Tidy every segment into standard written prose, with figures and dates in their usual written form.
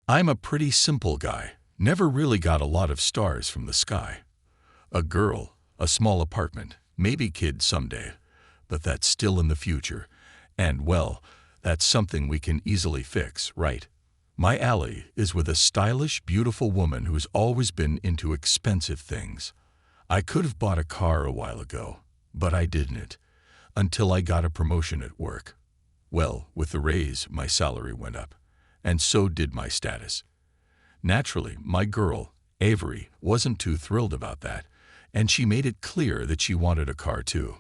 I'm a pretty simple guy, never really got a lot of stars from the sky. A girl, a small apartment, maybe kids someday, but that's still in the future, and well, that's something we can easily fix, right? My alley is with a stylish, beautiful woman who's always been into expensive things. I could have bought a car a while ago, but I didn't, until I got a promotion at work. Well, with the raise, my salary went up, and so did my status. Naturally, my girl, Avery, wasn't too thrilled about that, and she made it clear that she wanted a car too.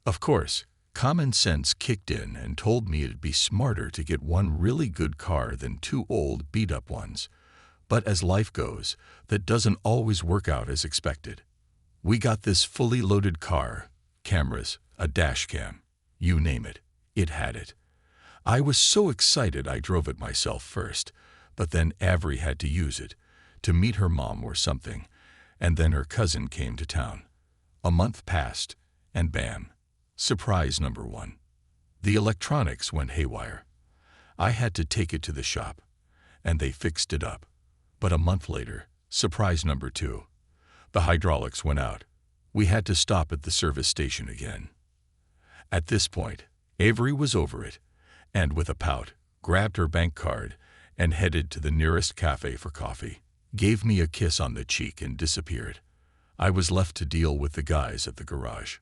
Of course, common sense kicked in and told me it'd be smarter to get one really good car than two old, beat-up ones. But as life goes, that doesn't always work out as expected. We got this fully loaded car, cameras, a dash cam, you name it, it had it. I was so excited I drove it myself first, but then Avery had to use it, to meet her mom or something, and then her cousin came to town. A month passed, and bam, surprise number one. The electronics went haywire. I had to take it to the shop, and they fixed it up. But a month later, surprise number two. The hydraulics went out. We had to stop at the service station again. At this point, Avery was over it, and with a pout, grabbed her bank card and headed to the nearest cafe for coffee, gave me a kiss on the cheek and disappeared. I was left to deal with the guys at the garage.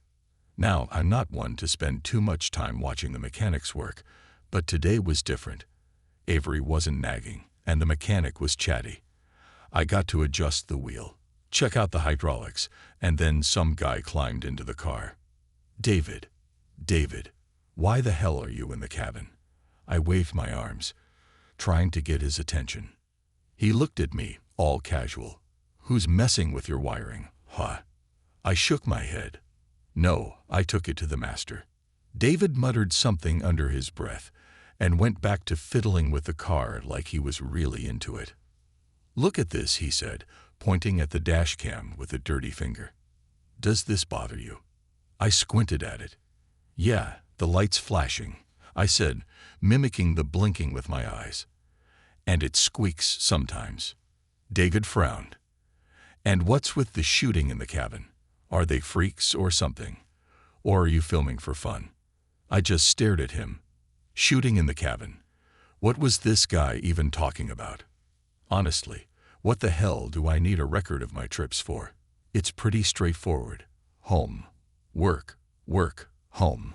Now, I'm not one to spend too much time watching the mechanics work, but today was different. Avery wasn't nagging, and the mechanic was chatty. I got to adjust the wheel, check out the hydraulics, and then some guy climbed into the car. David, why the hell are you in the cabin? I waved my arms, trying to get his attention. He looked at me, all casual. Who's messing with your wiring, huh? I shook my head. No, I took it to the master. David muttered something under his breath and went back to fiddling with the car like he was really into it. Look at this, he said, pointing at the dash cam with a dirty finger. Does this bother you? I squinted at it. Yeah, the light's flashing, I said, mimicking the blinking with my eyes. And it squeaks sometimes. David frowned. And what's with the shooting in the cabin? Are they freaks or something? Or are you filming for fun? I just stared at him. Shooting in the cabin. What was this guy even talking about? Honestly, what the hell do I need a record of my trips for? It's pretty straightforward. Home. Work. Work. Home.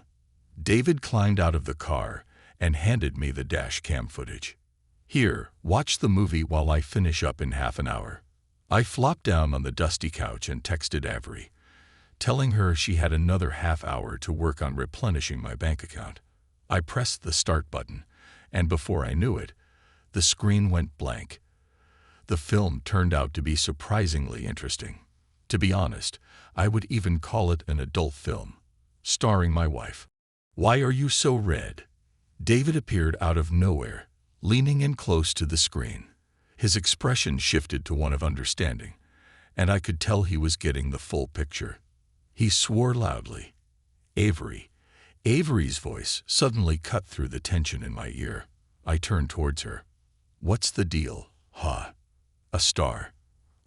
David climbed out of the car and handed me the dash cam footage. Here, watch the movie while I finish up in half an hour. I flopped down on the dusty couch and texted Avery, telling her she had another half hour to work on replenishing my bank account. I pressed the start button, and before I knew it, the screen went blank. The film turned out to be surprisingly interesting. To be honest, I would even call it an adult film, starring my wife. Why are you so red? David appeared out of nowhere, leaning in close to the screen. His expression shifted to one of understanding, and I could tell he was getting the full picture. He swore loudly. Avery. Avery's voice suddenly cut through the tension in my ear. I turned towards her. What's the deal, huh? A star?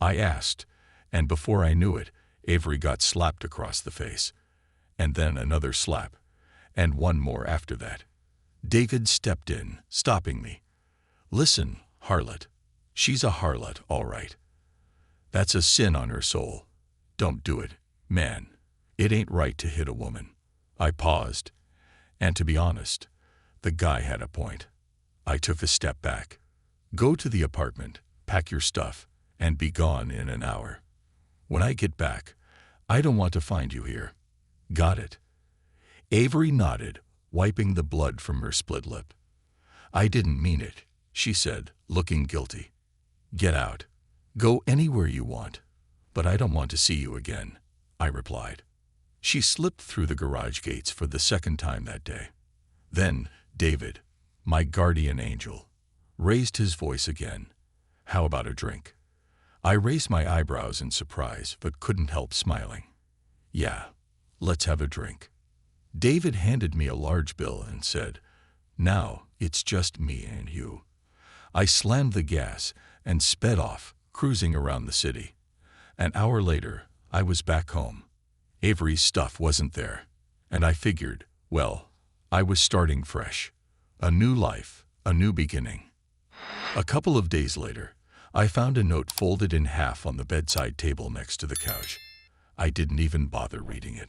I asked, and before I knew it, Avery got slapped across the face. And then another slap, and one more after that. David stepped in, stopping me. Listen, harlot. She's a harlot, all right. That's a sin on her soul. Don't do it, man. It ain't right to hit a woman. I paused, and to be honest, the guy had a point. I took a step back. Go to the apartment, pack your stuff, and be gone in an hour. When I get back, I don't want to find you here. Got it? Avery nodded, wiping the blood from her split lip. I didn't mean it, she said, looking guilty. Get out. Go anywhere you want. But I don't want to see you again, I replied. She slipped through the garage gates for the second time that day. Then David, my guardian angel, raised his voice again. How about a drink? I raised my eyebrows in surprise, but couldn't help smiling. Yeah, let's have a drink. David handed me a large bill and said, now it's just me and you. I slammed the gas and sped off, cruising around the city. An hour later, I was back home. Avery's stuff wasn't there, and I figured, well, I was starting fresh. A new life, a new beginning. A couple of days later, I found a note folded in half on the bedside table next to the couch. I didn't even bother reading it.